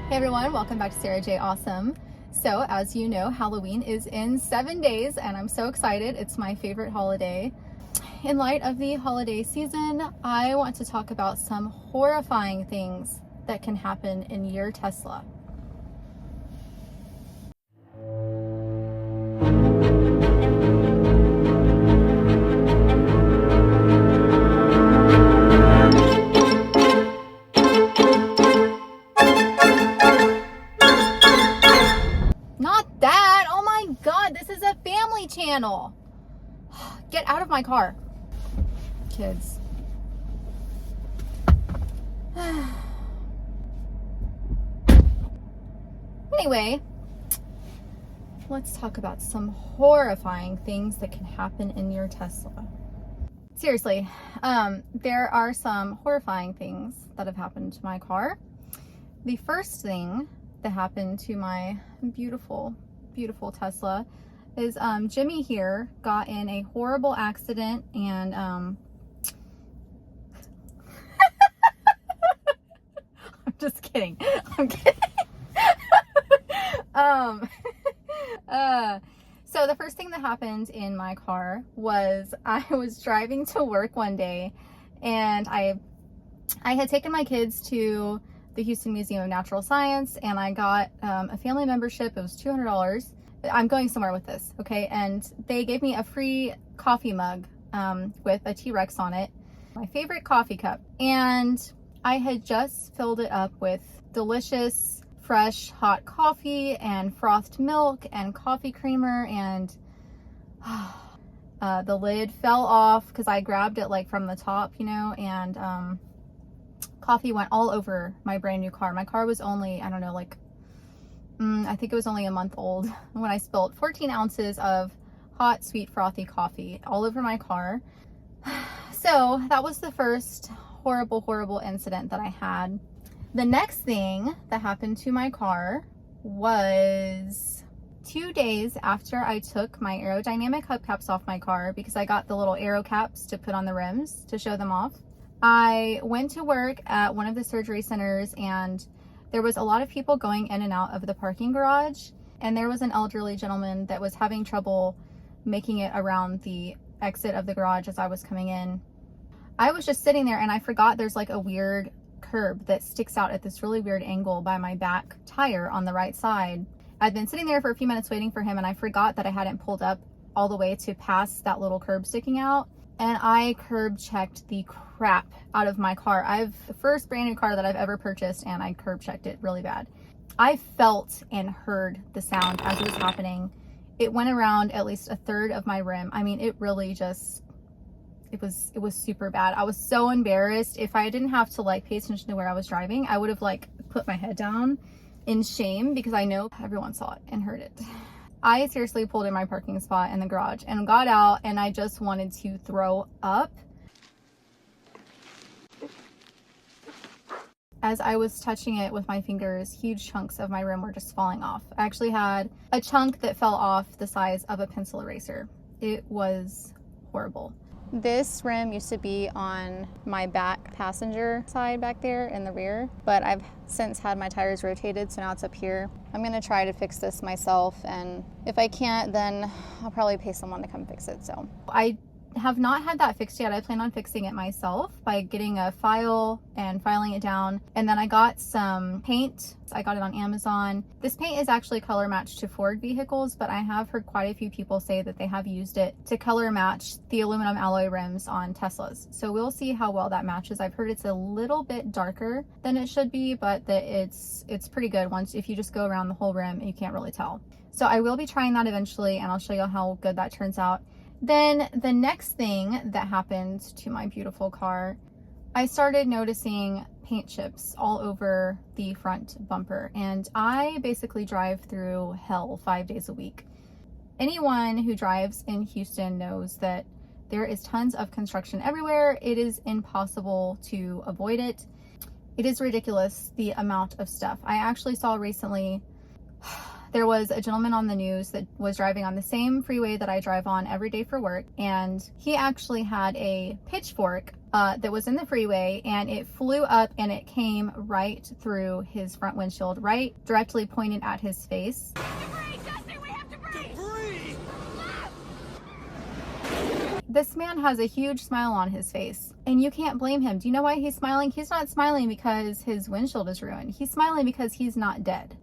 Hey everyone, welcome back to Sarah J. Awesome. So as you know, Halloween is in 7 days and I'm so excited. It's my favorite holiday. In light of the holiday season, I want to talk about some horrifying things that can happen in your Tesla. Not that! Oh my god, this is a family channel! Get out of my car. Kids. Anyway, let's talk about some horrifying things that can happen in your Tesla. Seriously, there are some horrifying things that have happened to my car. The first thing that happened to my beautiful, beautiful Tesla is Jimmy here got in a horrible accident and I'm just kidding. I'm kidding. So the first thing that happened in my car was I was driving to work one day and I had taken my kids to the Houston Museum of Natural Science and I got a family membership. It was $200. I'm going somewhere with this, okay? And they gave me a free coffee mug with a T-Rex on it, my favorite coffee cup. And I had just filled it up with delicious, fresh, hot coffee and frothed milk and coffee creamer, and the lid fell off because I grabbed it like from the top, you know, and coffee went all over my brand new car. My car was only, I don't know, like, I think it was only a month old when I spilled 14 ounces of hot, sweet, frothy coffee all over my car. So that was the first horrible, horrible incident that I had. The next thing that happened to my car was 2 days after I took my aerodynamic hubcaps off my car, because I got the little aero caps to put on the rims to show them off. I went to work at one of the surgery centers and there was a lot of people going in and out of the parking garage, and there was an elderly gentleman that was having trouble making it around the exit of the garage as I was coming in. I was just sitting there and I forgot there's like a weird curb that sticks out at this really weird angle by my back tire on the right side. I'd been sitting there for a few minutes waiting for him and I forgot that I hadn't pulled up all the way to pass that little curb sticking out, and I curb checked the crap out of my car. The first brand new car that I've ever purchased, and I curb checked it really bad. I felt and heard the sound as it was happening. It went around at least a third of my rim. I mean, it really just, it was super bad. I was so embarrassed. If I didn't have to like pay attention to where I was driving, I would have like put my head down in shame because I know everyone saw it and heard it. I seriously pulled in my parking spot in the garage and got out, and I just wanted to throw up. As I was touching it with my fingers, huge chunks of my rim were just falling off. I actually had a chunk that fell off the size of a pencil eraser. It was horrible. This rim used to be on my back passenger side back there in the rear, but I've since had my tires rotated, so now it's up here. I'm gonna try to fix this myself, and if I can't, then I'll probably pay someone to come fix it. So I have not had that fixed yet. I plan on fixing it myself by getting a file and filing it down. And then I got some paint. I got it on Amazon. This paint is actually color matched to Ford vehicles, but I have heard quite a few people say that they have used it to color match the aluminum alloy rims on Teslas. So we'll see how well that matches. I've heard it's a little bit darker than it should be, but that it's pretty good once, if you just go around the whole rim, you can't really tell. So I will be trying that eventually, and I'll show you how good that turns out. Then the next thing that happened to my beautiful car, I started noticing paint chips all over the front bumper, and I basically drive through hell 5 days a week. Anyone who drives in Houston knows that there is tons of construction everywhere. It is impossible to avoid it. It is ridiculous the amount of stuff. I actually saw recently there was a gentleman on the news that was driving on the same freeway that I drive on every day for work, and he actually had a pitchfork that was in the freeway, and it flew up and it came right through his front windshield, right directly pointed at his face. This man has a huge smile on his face, and you can't blame him. Do you know why he's smiling? He's not smiling because his windshield is ruined. He's smiling because he's not dead.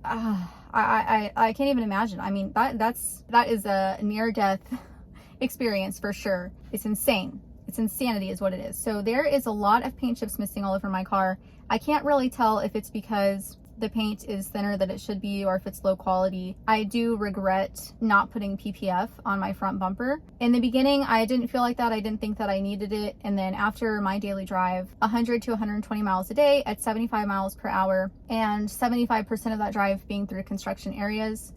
I can't even imagine. I mean, that is a near-death experience for sure. It's insane. It's insanity is what it is. So there is a lot of paint chips missing all over my car. I can't really tell if it's because the paint is thinner than it should be or if it's low quality. I do regret not putting PPF on my front bumper. In the beginning, I didn't feel like that. I didn't think that I needed it. And then after my daily drive, 100 to 120 miles a day at 75 miles per hour, and 75% of that drive being through construction areas,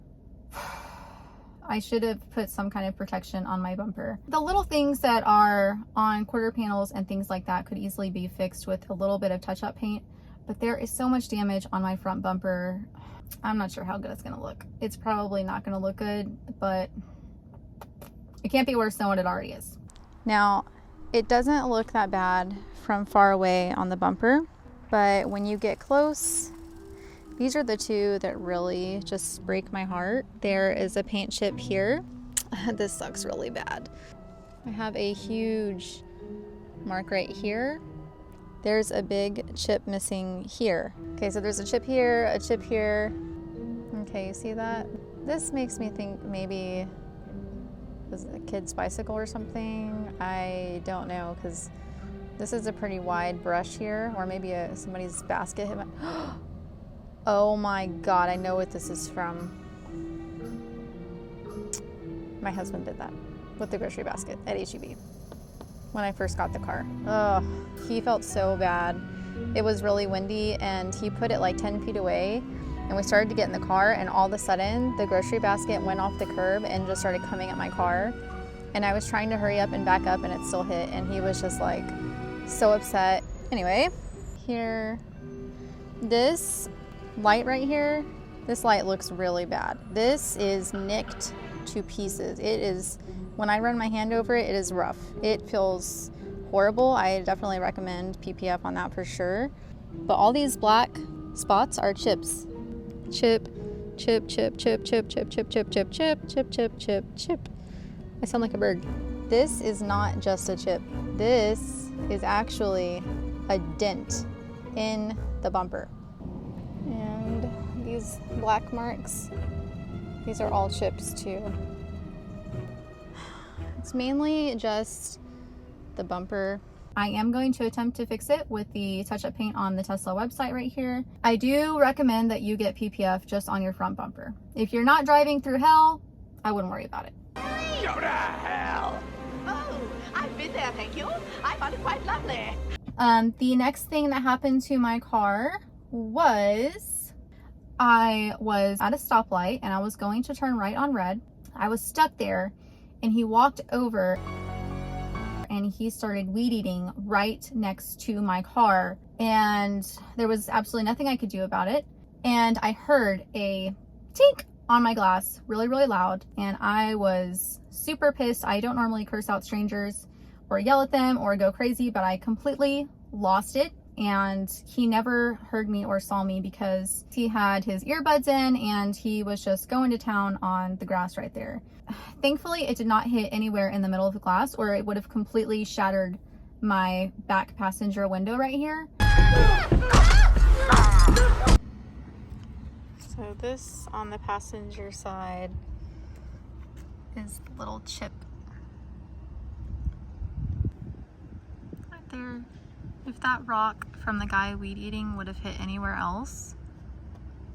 I should have put some kind of protection on my bumper. The little things that are on quarter panels and things like that could easily be fixed with a little bit of touch-up paint. But there is so much damage on my front bumper. I'm not sure how good it's gonna look. It's probably not gonna look good, but it can't be worse than what it already is. Now, it doesn't look that bad from far away on the bumper, but when you get close, these are the two that really just break my heart. There is a paint chip here. This sucks really bad. I have a huge mark right here. There's a big chip missing here. Okay, so there's a chip here, a chip here. Okay, you see that? This makes me think maybe was it a kid's bicycle or something? I don't know, because this is a pretty wide brush here, or maybe somebody's basket hit my... Oh my God, I know what this is from. My husband did that with the grocery basket at H-E-B. When I first got the car. Ugh, he felt so bad. It was really windy and he put it like 10 feet away, and we started to get in the car, and all of a sudden the grocery basket went off the curb and just started coming at my car, and I was trying to hurry up and back up and it still hit, and he was just like so upset. Anyway, here, this light right here, this light looks really bad. This is nicked to pieces. It is, when I run my hand over it, it is rough. It feels horrible. I definitely recommend PPF on that for sure. But all these black spots are chips. Chip, chip, chip, chip, chip, chip, chip, chip, chip, chip, chip, chip, chip, chip. I sound like a bird. This is not just a chip. This is actually a dent in the bumper. And these black marks, these are all chips too. It's mainly just the bumper. I am going to attempt to fix it with the touch-up paint on the Tesla website right here. I do recommend that you get PPF just on your front bumper. If you're not driving through hell, I wouldn't worry about it. Go to hell! Oh, I've been there, thank you. I found it quite lovely. The next thing that happened to my car was I was at a stoplight and I was going to turn right on red. I was stuck there, and he walked over and he started weed eating right next to my car, and there was absolutely nothing I could do about it. And I heard a tink on my glass really, really loud, and I was super pissed. I don't normally curse out strangers or yell at them or go crazy, but I completely lost it. And he never heard me or saw me because he had his earbuds in and he was just going to town on the grass right there. Thankfully, it did not hit anywhere in the middle of the glass, or it would have completely shattered my back passenger window right here. So this on the passenger side is the little chip right there. If that rock from the guy weed eating would have hit anywhere else,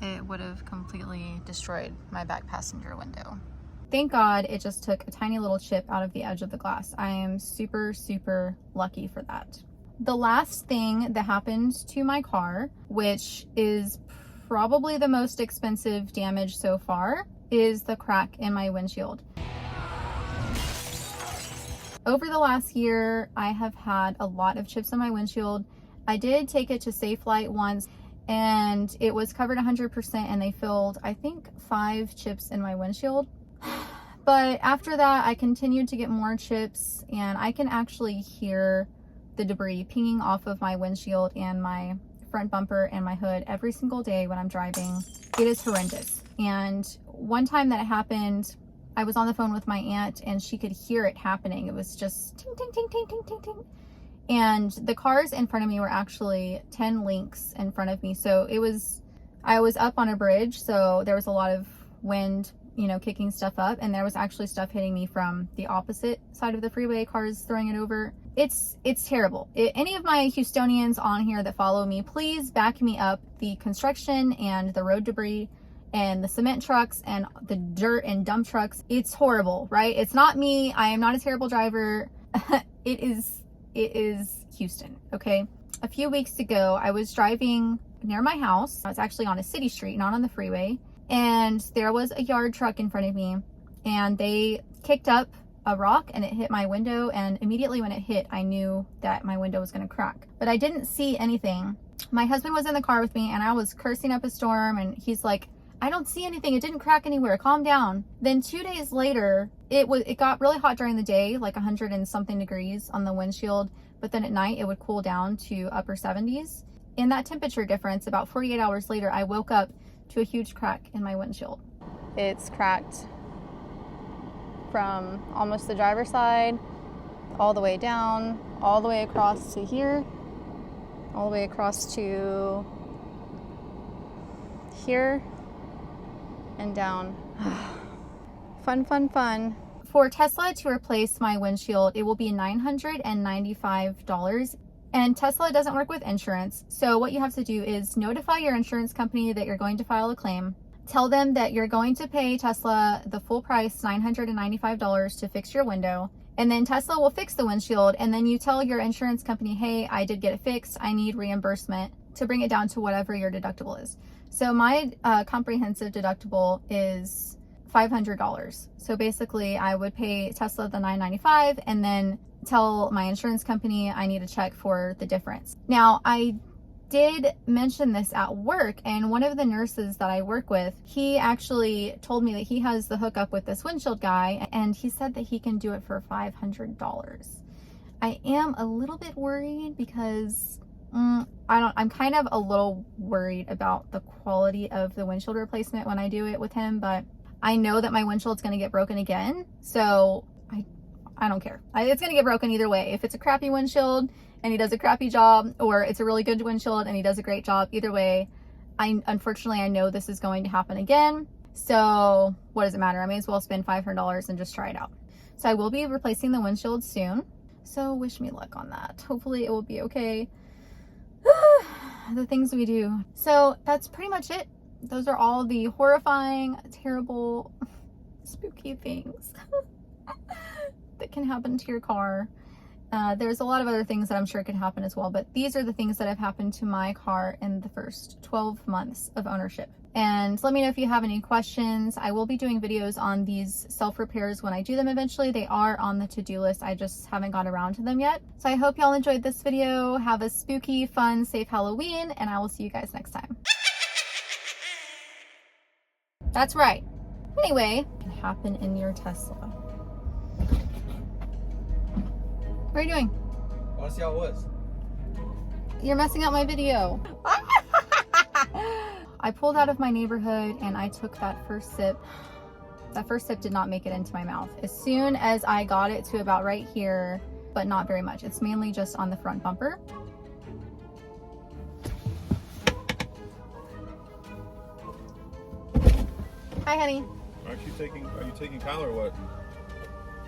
it would have completely destroyed my back passenger window. Thank God it just took a tiny little chip out of the edge of the glass. I am super, super lucky for that. The last thing that happened to my car, which is probably the most expensive damage so far, is the crack in my windshield. Over the last year, I have had a lot of chips on my windshield. I did take it to Safe Light once, and it was covered 100%, and they filled, I think, 5 chips in my windshield. But after that, I continued to get more chips, and I can actually hear the debris pinging off of my windshield and my front bumper and my hood every single day when I'm driving. It is horrendous. And one time that it happened, I was on the phone with my aunt, and she could hear it happening. It was just ting, ting, ting, ting, ting, ting, ting. And the cars in front of me were actually 10 links in front of me. So I was up on a bridge, so there was a lot of wind, you know, kicking stuff up, and there was actually stuff hitting me from the opposite side of the freeway, cars throwing it over. It's terrible. Any of my Houstonians on here that follow me, please back me up. The construction and the road debris and the cement trucks and the dirt and dump trucks, it's horrible, right? It's not me. I am not a terrible driver. It is Houston, okay? A few weeks ago, I was driving near my house. I was actually on a city street, not on the freeway. And there was a yard truck in front of me, and they kicked up a rock and it hit my window. And immediately when it hit, I knew that my window was going to crack, but I didn't see anything. My husband was in the car with me, and I was cursing up a storm, and he's like, I don't see anything. It didn't crack anywhere. Calm down. Then 2 days later, it got really hot during the day, like 100 and something degrees on the windshield. But then at night it would cool down to upper 70s. In that temperature difference, about 48 hours later, I woke up to a huge crack in my windshield. It's cracked from almost the driver's side, all the way down, all the way across to here, all the way across to here, and down. Fun, fun, fun. For Tesla to replace my windshield, it will be $995. And Tesla doesn't work with insurance. So what you have to do is notify your insurance company that you're going to file a claim. Tell them that you're going to pay Tesla the full price, $995, to fix your window. And then Tesla will fix the windshield. And then you tell your insurance company, hey, I did get it fixed. I need reimbursement to bring it down to whatever your deductible is. So my comprehensive deductible is $500. So basically I would pay Tesla the $995 and then tell my insurance company I need a check for the difference. Now, I did mention this at work, and one of the nurses that I work with, he actually told me that he has the hookup with this windshield guy, and he said that he can do it for $500. I am a little bit worried because I'm kind of a little worried about the quality of the windshield replacement when I do it with him, but I know that my windshield's going to get broken again, so I don't care. It's going to get broken either way. If it's a crappy windshield and he does a crappy job, or it's a really good windshield and he does a great job, either way, unfortunately, I know this is going to happen again. So what does it matter? I may as well spend $500 and just try it out. So I will be replacing the windshield soon. So wish me luck on that. Hopefully it will be okay. The things we do. So that's pretty much it. Those are all the horrifying, terrible, spooky things that can happen to your car. There's a lot of other things that I'm sure could happen as well, but these are the things that have happened to my car in the first 12 months of ownership. And let me know if you have any questions. I will be doing videos on these self-repairs when I do them eventually. They are on the to-do list. I just haven't got around to them yet. So I hope y'all enjoyed this video. Have a spooky, fun, safe Halloween, and I will see you guys next time. That's right. Anyway, what can happen in your Tesla? What are you doing? I want to see how it was. You're messing up my video. I pulled out of my neighborhood and I took that first sip. That first sip did not make it into my mouth. As soon as I got it to about right here, but not very much. It's mainly just on the front bumper. Hi, honey. Are you taking Kyle or what?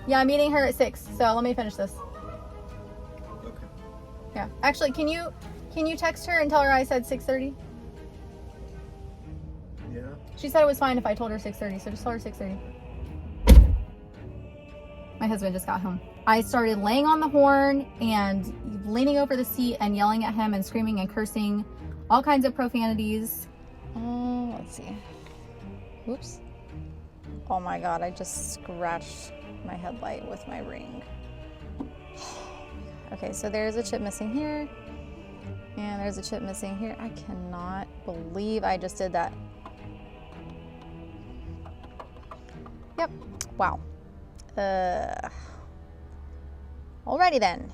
Yeah, I'm meeting her at 6, so let me finish this. Okay. Yeah. Actually, can you text her and tell her I said 6:30? Yeah. She said it was fine if I told her 6:30, so just tell her 6:30. My husband just got home. I started laying on the horn and leaning over the seat and yelling at him and screaming and cursing, all kinds of profanities. Let's see. Oops. Oh my God, I just scratched my headlight with my ring. Okay, so there's a chip missing here. And there's a chip missing here. I cannot believe I just did that. Yep. Wow. Alrighty then.